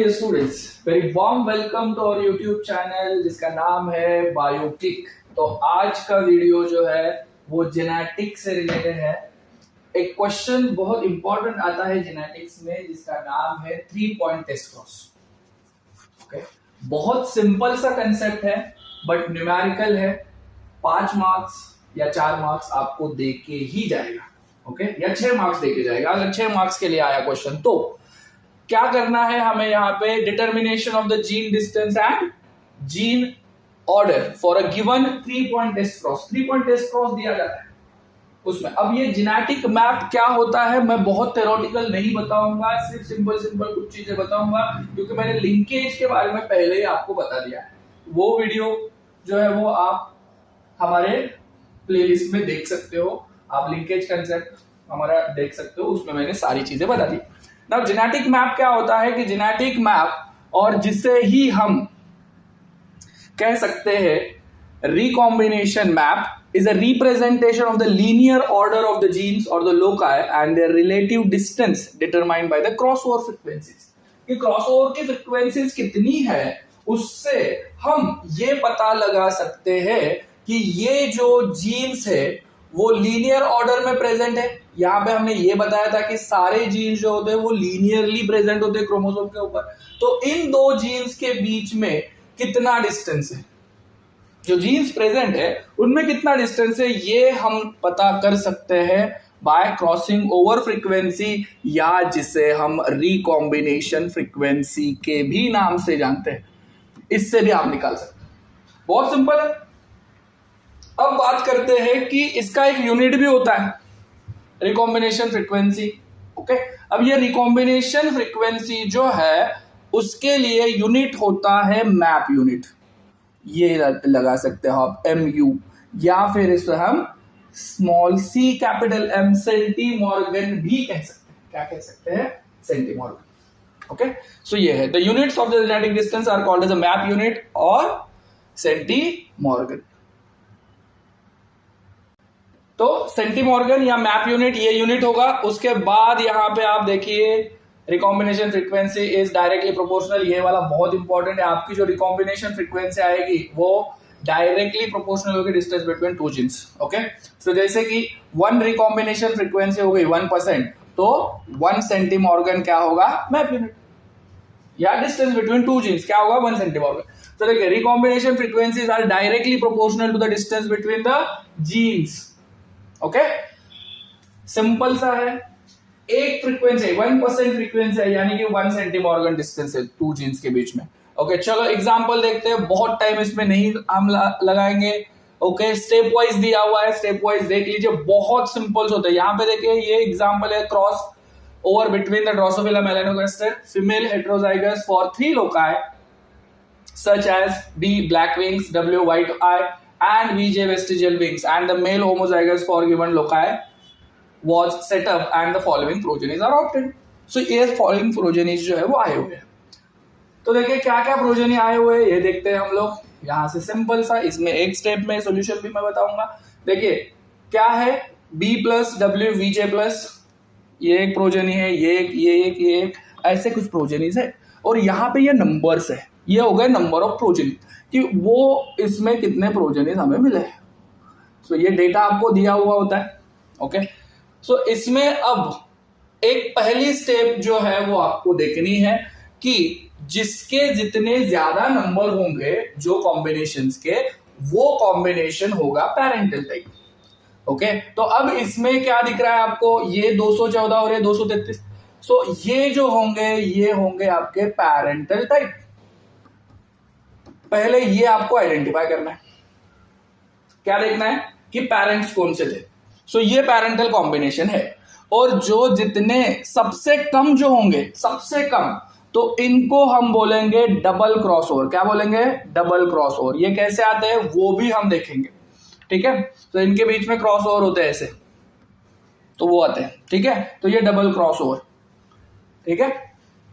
Dear students, very warm welcome to our YouTube channel जिसका नाम है बायोकिक। तो आज का वीडियो जो है वो जेनेटिक्स से रिलेटेड है। एक क्वेश्चन बहुत इंपॉर्टेंट आता है जेनेटिक्स में जिसका नाम है 3 पॉइंट टेस्ट क्रॉस। ओके, बहुत सिंपल सा कंसेप्ट है बट न्यूमेरिकल है। 5 मार्क्स या 4 मार्क्स आपको देके ही जाएगा। ओके, या 6 मार्क्स देके जाएगा। अगर 6 मार्क्स के लिए आया क्वेश्चन तो क्या करना है हमें यहाँ पे, determination of the gene distance and gene order for a given 3 point test cross. 3 point test cross दिया जाता है उसमें। अब ये जेनेटिक मैप क्या होता है मैं बहुत थ्योरेटिकल नहीं बताऊंगा, सिर्फ सिंपल कुछ चीजें बताऊंगा क्योंकि मैंने लिंकेज के बारे में पहले ही आपको बता दिया है। वो वीडियो जो है वो आप हमारे प्लेलिस्ट में देख सकते हो। आप लिंकेज कंसेप्ट हमारा देख सकते हो, उसमें मैंने सारी चीजें बता दी। अब जेनेटिक मैप क्या होता है कि जेनेटिक मैप, और जिसे ही हम कह सकते हैं recombination map, is a representation of the linear order of the genes or the loci and their relative distance determined by the crossover frequencies। कि crossover की frequencies कितनी है उससे हम ये पता लगा सकते हैं कि ये जो जीन्स है वो लीनियर ऑर्डर में प्रेजेंट है। यहां पे हमने ये बताया था कि सारे जीन्स जो होते हैं वो लीनियरली प्रेजेंट होते हैं क्रोमोसोम के ऊपर। तो इन दो जीन्स के बीच में कितना डिस्टेंस है, जो जीन्स प्रेजेंट है उनमें कितना डिस्टेंस है, ये हम पता कर सकते हैं बाय क्रॉसिंग ओवर फ्रीक्वेंसी, या जिसे हम रिकॉम्बिनेशन फ्रीक्वेंसी के भी नाम से जानते हैं। इससे भी आप निकाल सकते हैं। बहुत सिंपल है। अब बात करते हैं कि इसका एक यूनिट भी होता है, रिकॉम्बिनेशन फ्रीक्वेंसी। ओके, अब ये रिकॉम्बिनेशन फ्रीक्वेंसी जो है उसके लिए यूनिट होता है मैप यूनिट। ये लगा सकते हो आप MU, या फिर इसे हम स्मॉल c कैपिटल M सेंटीमॉर्गन भी कह सकते हैं। क्या कह सकते हैं? सेंटीमॉर्गन। ओके, सो ये है the units of the genetic distance are called as a map unit और सेंटीमॉर्गन। तो सेंटीमॉर्गन या मैप यूनिट ये यूनिट होगा। उसके बाद यहां पे आप देखिए recombination frequency is directly proportional. ये वाला बहुत इंपॉर्टेंट है। आपकी जो रिकॉम्बिनेशन फ्रीक्वेंसी आएगी वो डायरेक्टली प्रोपोर्शनल होगी डिस्टेंस बिटवीन 2 जीन्स। ओके, सो जैसे कि 1 रिकॉम्बिनेशन फ्रीक्वेंसी हो गई 1%, तो 1 सेंटीमॉर्गन क्या होगा? Map unit. या डिस्टेंस बिटवीन 2 जीन्स क्या होगा? 1 सेंटीमॉर्गन। तो देखिए recombination frequencies are directly proportional to the distance between the genes. Okay, simple सा है। एक फ्रीक्वेंसी 1% फ्रीक्वेंसी है, यानी कि 1 सेंटीमॉर्गन डिस्टेंस है 2 जीन्स के बीच में। ओके, चलो एग्जांपल देखते हैं। बहुत टाइम इसमें नहीं हम लगाएंगे। ओके, स्टेप वाइज दिया हुआ है, स्टेप वाइज देख लीजिए। बहुत सिंपल होता है। यहाँ पे देखिए ये एग्जांपल है cross over between the Drosophila melanogaster female heterozygous for 3 loci such as B black wings, W white eye and VJ vestigial wings, and the male homozygous for given loci was set up and the following progenies are obtained। So ये following progenies जो है वो आए हुए हैं। तो देखिए क्या क्या प्रोजेनी आए हुए हैं ये देखते हैं हम लोग। यहां से सिंपल सा, इसमें एक स्टेप में सोल्यूशन भी मैं बताऊंगा। देखिए क्या है, B plus W VJ plus, ये एक प्रोजेनी है, ये एक ऐसे कुछ प्रोजेनीज है। और यहाँ पे ये नंबर्स है, ये हो गए नंबर ऑफ प्रोजेनी कि वो इसमें कितने प्रोजेनीज हमें मिले। सो ये डेटा आपको दिया हुआ होता है। ओके, सो इसमें अब एक पहली स्टेप जो है वो आपको देखनी है कि जिसके जितने ज्यादा नंबर होंगे जो कॉम्बिनेशंस के, वो कॉम्बिनेशन होगा पैरेंटल टाइप। ओके, तो अब इसमें क्या दिख रहा है आपको, ये 214 और ये 233। सो ये जो होंगे ये होंगे आपके पैरेंटल टाइप। पहले ये आपको आइडेंटिफाई करना है। क्या देखना है कि पेरेंट्स कौन से थे। सो ये पैरेंटल कॉम्बिनेशन है। और जो जितने सबसे कम जो होंगे, सबसे कम, तो इनको हम बोलेंगे डबल क्रॉसओवर। क्या बोलेंगे? Double crossover. ये कैसे आते हैं वो भी हम देखेंगे। ठीक है, तो इनके बीच में क्रॉसओवर होते हैं ऐसे, तो वो आते हैं। ठीक है, तो ये डबल क्रॉसओवर। ठीक है,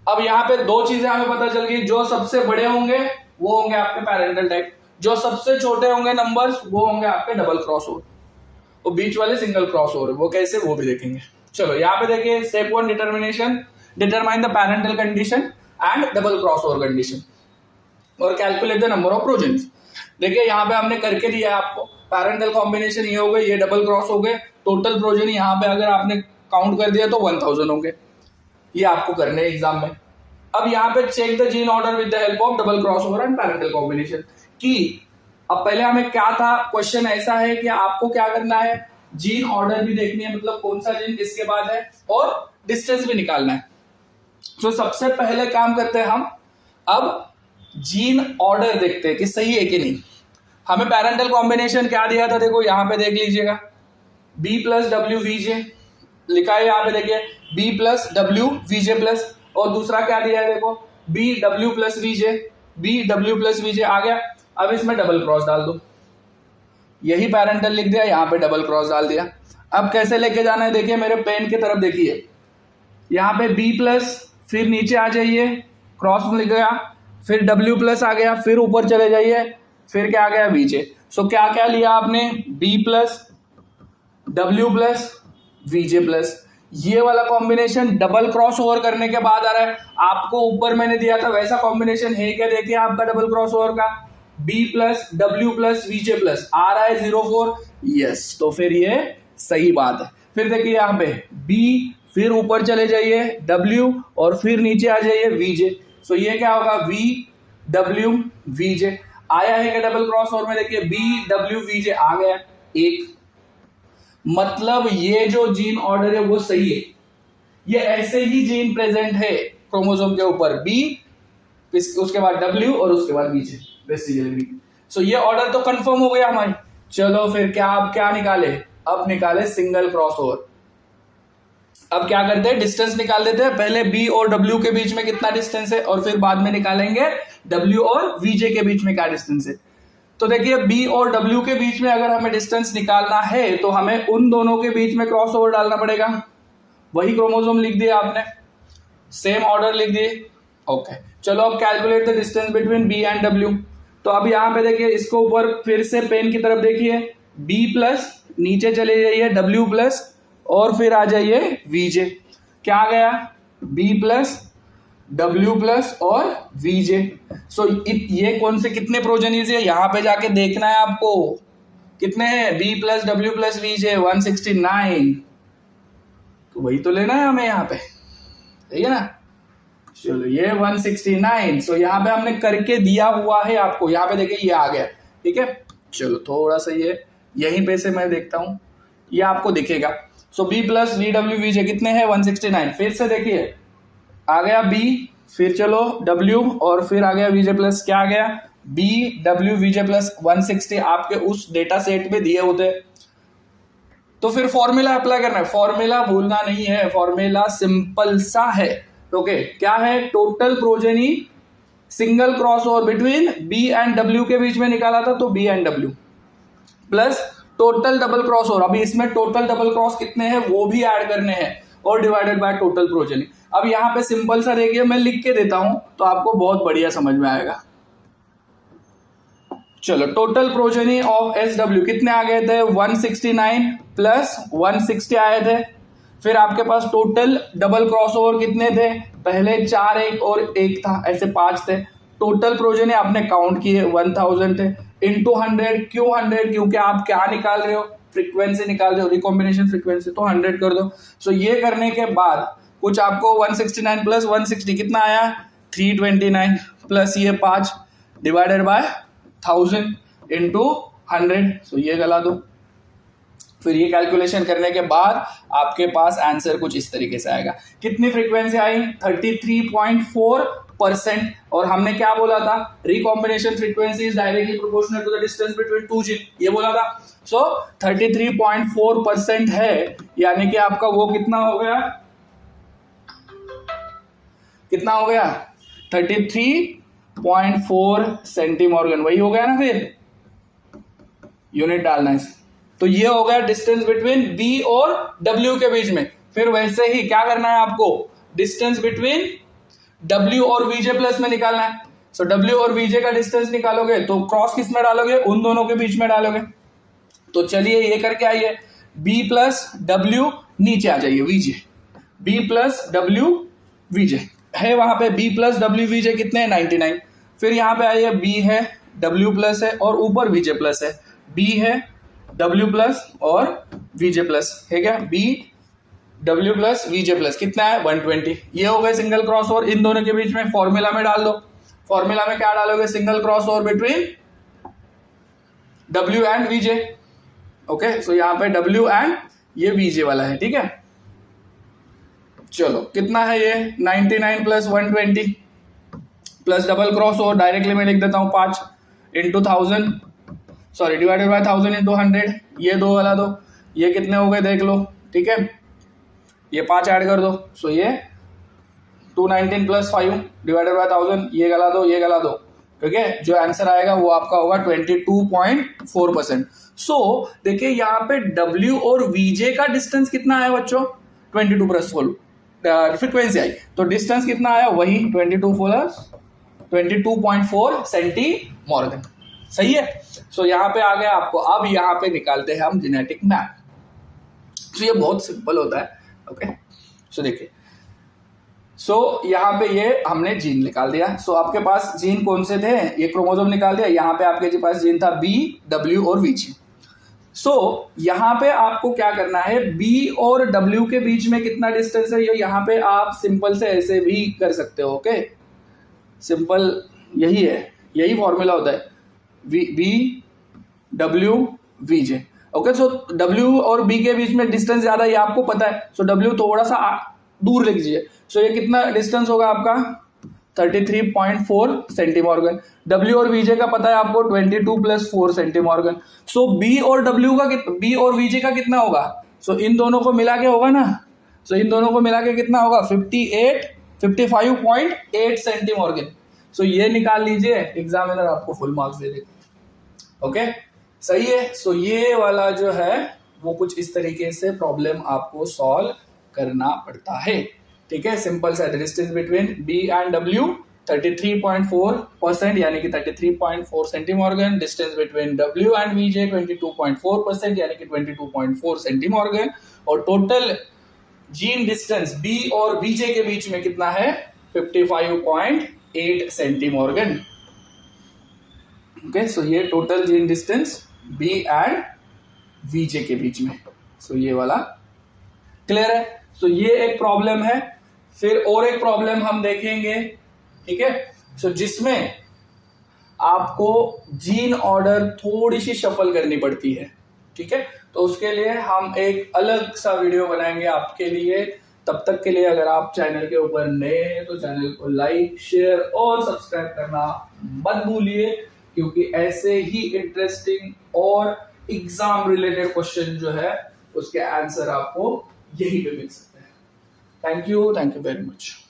अब यहां पे 2 चीजें हमें पता चल गई। जो सबसे बड़े होंगे वो होंगे आपके पैरेंटल टाइप, जो सबसे छोटे होंगे नंबर्स वो होंगे आपके डबल क्रॉसओवर, और बीच वाले सिंगल क्रॉसओवर। वो कैसे वो भी देखेंगे। चलो यहाँ पे देखिए step 1 determination, determine the parental condition. And double cross over condition और कैलकुलेट द नंबर ऑफ प्रोजेन्स। देखिए यहाँ पे हमने करके दिया है आपको, पैरेंटल कॉम्बिनेशन ये हो गए, ये डबल क्रॉस हो गए, टोटल प्रोजेनी यहाँ पे अगर आपने काउंट कर दिया तो 1000 होंगे। ये आपको करने हैं एग्जाम में। अब यहाँ पे check the gene order with the help of double cross over and parental combination की। अब पहले हमें क्या था, क्वेश्चन ऐसा है कि आपको क्या करना है, जीन ऑर्डर भी देखनी है, मतलब कौन सा जीन किसके बाद है, और डिस्टेंस भी निकालना है। तो सबसे पहले काम करते हैं हम, अब जीन ऑर्डर देखते हैं कि सही है कि नहीं। हमें पैरेंटल कॉम्बिनेशन क्या दिया था, देखो यहाँ पे देख लीजिएगा, B प्लस डब्ल्यू वीजे लिखा है यहाँ पे, देखिए B प्लस डब्ल्यू वीजे प्लस, और दूसरा क्या दिया है देखो B डब्ल्यू प्लस वीजे, B डब्ल्यू प्लस वीजे आ गया। अब इसमें डबल क्रॉस डाल दो, यही पैरेंटल लिख दिया, यहाँ पे डबल क्रॉस डाल दिया। अब कैसे लेके जाना है, देखिए मेरे पेन की तरफ देखिए, यहाँ पे B प्लस, फिर नीचे आ जाइए, क्रॉस में लिख गया, फिर W प्लस आ गया, फिर ऊपर चले जाइए, फिर क्या आ गया वीजे। सो क्या क्या लिया आपने, B प्लस W प्लस वीजे प्लस, ये वाला कॉम्बिनेशन डबल क्रॉस ओवर करने के बाद आ रहा है। आपको ऊपर मैंने दिया था वैसा कॉम्बिनेशन है क्या, देखिए आपका डबल क्रॉस ओवर का, B प्लस डब्ल्यू प्लस वीजे प्लस आ रहा है 04, यस, तो फिर ये सही बात है। फिर देखिए यहाँ पे B, फिर ऊपर चले जाइए W, और फिर नीचे आ जाइए वीजे। सो ये क्या होगा, V W वीजे आया है क्या डबल क्रॉस ओवर में, देखिए B W वीजे आ गया एक, मतलब ये जो जीन ऑर्डर है वो सही है। ये ऐसे ही जीन प्रेजेंट है क्रोमोसोम के ऊपर, B उसके बाद W और उसके बाद वीजे वेस्टिजियल। सो ये ऑर्डर तो कंफर्म हो गया हमारी। चलो फिर क्या, अब क्या निकाले, अब निकाले सिंगल क्रॉस ओवर। अब क्या करते हैं, डिस्टेंस निकाल देते हैं, पहले B और W के बीच में कितना डिस्टेंस है, और फिर बाद में निकालेंगे W और VJ के बीच में क्या डिस्टेंस है। तो देखिए B और W के बीच में अगर हमें डिस्टेंस निकालना है तो हमें उन दोनों के बीच में क्रॉस ओवर डालना पड़ेगा। वही क्रोमोसोम लिख दिया आपने, सेम ऑर्डर लिख दिए, ओके। चलो अब calculate the distance between B and W। तो अब यहाँ पे देखिए, इसको ऊपर फिर से पेन की तरफ देखिए, B प्लस, नीचे चले जाइए W प्लस, और फिर आ जाइए वीजे। क्या आ गया, B प्लस W प्लस और वीजे। सो ये कौन से कितने प्रोजेनीज है, यहाँ पे जाके देखना है आपको, कितने हैं, B प्लस W प्लस वीजे 169, तो वही तो लेना है हमें यहाँ पे, सही है ना। चलो ये 169, सो यहाँ पे हमने करके दिया हुआ है आपको, यहाँ पे देखिए ये आ गया, ठीक है। चलो थोड़ा सा ये यहीं पे से मैं देखता हूँ, ये आपको दिखेगा। सो B प्लस VW VJ कितने हैं, 169। फिर से देखिए आ गया B, फिर चलो W, और फिर आ गया VJ प्लस, क्या आ गया, B W VJ प्लस 160 आपके उस डेटा सेट में दिए होते। तो फिर फॉर्मूला अप्लाई करना है, फॉर्मूला भूलना नहीं है, फॉर्मूला सिंपल सा है, ओके। क्या है, total progeny single cross over between B and W के बीच में निकाला था, तो B and W plus total double cross over, अभी इसमें टोटल डबल क्रॉस कितने हैं वो भी ऐड करने हैं, और डिवाइडेड बाय टोटल प्रोजेनी। अब यहाँ पे सिंपल सा देखिए, मैं लिख के देता हूं तो आपको बहुत बढ़िया समझ में आएगा। चलो टोटल प्रोजेनी ऑफ SW कितने आ गए थे, 169 प्लस 160 आए थे। फिर आपके पास टोटल डबल क्रॉस ओवर कितने थे, पहले 4 एक और एक था, ऐसे 5 थे। टोटल प्रोजेनी आपने काउंट किए 1000 थे, इंटू 100, क्यों 100, क्योंकि आप क्या निकाल रहे हो, फ्रीक्वेंसी निकाल रहे हो, रिकॉम्बिनेशन फ्रीक्वेंसी, तो 100 कर दो। सो ये करने के बाद कुछ आपको 169 प्लस 160 कितना आया, 329 प्लस ये 5 डिवाइडेड बाय 1000 इंटू 100, सो ये गला दो। फिर ये कैलकुलेशन करने के बाद आपके पास आंसर कुछ इस तरीके से आएगा। कितनी फ्रीक्वेंसी आई, 33.4%। और हमने क्या बोला था, recombination frequency is directly proportional to the distance between two gene, ये बोला था। सो 33.4% है, यानी कि आपका वो कितना हो गया, कितना हो गया, 33.4 सेंटीमॉर्गन, वही हो गया ना। फिर यूनिट डालना है, तो ये हो गया डिस्टेंस बिटवीन B और W के बीच में। फिर वैसे ही क्या करना है आपको, डिस्टेंस बिटवीन W और VJ प्लस में निकालना है। सो W और VJ का डिस्टेंस निकालोगे तो क्रॉस किस में डालोगे, उन दोनों के बीच में डालोगे। तो चलिए ये करके आइए, B प्लस W नीचे आ जाइए VJ, B plus W VJ, है वहां पे बी प्लस डब्ल्यू वीजे कितने हैं 99। फिर यहाँ पे आइए बी है, डब्ल्यू प्लस है और ऊपर वीजे प्लस है, बी है डब्ल्यू प्लस और वीजे प्लस है क्या, बी डब्ल्यू प्लस वीजे प्लस कितना है 120। ये हो गए सिंगल क्रॉस ओवर, इन दोनों के बीच में फॉर्मूला में डाल दो। फॉर्मूला में क्या डालोगे, single cross over between W and V J. Okay, so यहाँ पे डब्ल्यू एंड ये वीजे वाला है, ठीक है। चलो कितना है ये 99 plus 120 plus double cross over, directly मैं लिख देता हूं 5 into 1000 sorry divided by 1000 into 100, ये दो वाला दो, ये कितने हो गए देख लो, ठीक है। ये 5 ऐड कर दो, सो ये 219 प्लस 5 डिवाइडेड बाय 1000, ये गला दो ये गला दो, ठीक है। जो आंसर आएगा वो आपका होगा 22.4%। सो देखिए यहाँ पे W और VJ का डिस्टेंस कितना है बच्चों, 22 प्लस 4 फ्रीक्वेंसी आई, तो डिस्टेंस कितना आया वही 22.4 सेंटीमॉर्गन, सही है। सो यहाँ पे आ गया आपको। अब यहाँ पे निकालते हैं हम जेनेटिक मैप। सो ये बहुत सिंपल होता है, ओके। सो देखिए, सो यहाँ पे ये हमने जीन निकाल दिया। सो आपके पास जीन कौन से थे, ये क्रोमोसोम निकाल दिया। यहाँ पे आपके पास जीन था बी, डब्ल्यू और वीजी। सो यहाँ पे आपको क्या करना है, बी और डब्ल्यू के बीच में कितना डिस्टेंस है, ये यहाँ पे आप सिंपल से ऐसे भी कर सकते हो, ओके। सिंपल यही है, यही फॉर्मूला होता है, बी डब्ल्यू वीजे, ओके। सो डब्ल्यू और बी के बीच में डिस्टेंस ज्यादा, ये आपको पता है। सो डब्ल्यू थोड़ा सा दूर लिख दीजिए। सो ये कितना डिस्टेंस होगा आपका 33.4 सेंटीमॉर्गन। डब्ल्यू और वीजे का पता है आपको 22 प्लस 4 सेंटीमॉर्गन। सो बी और डब्ल्यू का बी और वीजे का कितना होगा, सो इन दोनों को मिला के होगा ना, सो इन दोनों को मिला के कितना होगा 55.8 सेंटीमॉर्गन। सो ये निकाल लीजिए, एग्जामिनर आपको फुल मार्क्स दे देगा, ओके, सही है। सो ये वाला जो है वो कुछ इस तरीके से प्रॉब्लम आपको सॉल्व करना पड़ता है, ठीक है। सिंपल सा, डिस्टेंस बिटवीन बी एंड डब्ल्यू 33.4% यानी कि 33.4 सेंटीमॉर्गन। Distance between W and vj 22.4% यानी कि 22.4 सेंटीमॉर्गन। और टोटल जीन डिस्टेंस बी और वीजे के बीच में कितना है 55.8 सेंटीमॉर्गन, ओके। सो ये total gene distance B and V J के बीच में। सो ये वाला क्लियर है। सो ये एक प्रॉब्लम है। फिर और एक प्रॉब्लम हम देखेंगे, ठीक है। सो जिसमें आपको जीन ऑर्डर थोड़ी सी शफल करनी पड़ती है, ठीक है। तो उसके लिए हम एक अलग सा वीडियो बनाएंगे आपके लिए। तब तक के लिए अगर आप चैनल के ऊपर नए हैं तो चैनल को लाइक, शेयर और सब्सक्राइब करना मत भूलिए, क्योंकि ऐसे ही इंटरेस्टिंग और एग्जाम रिलेटेड क्वेश्चन जो है उसके आंसर आपको यहीं पे मिल सकते हैं। Thank you very much.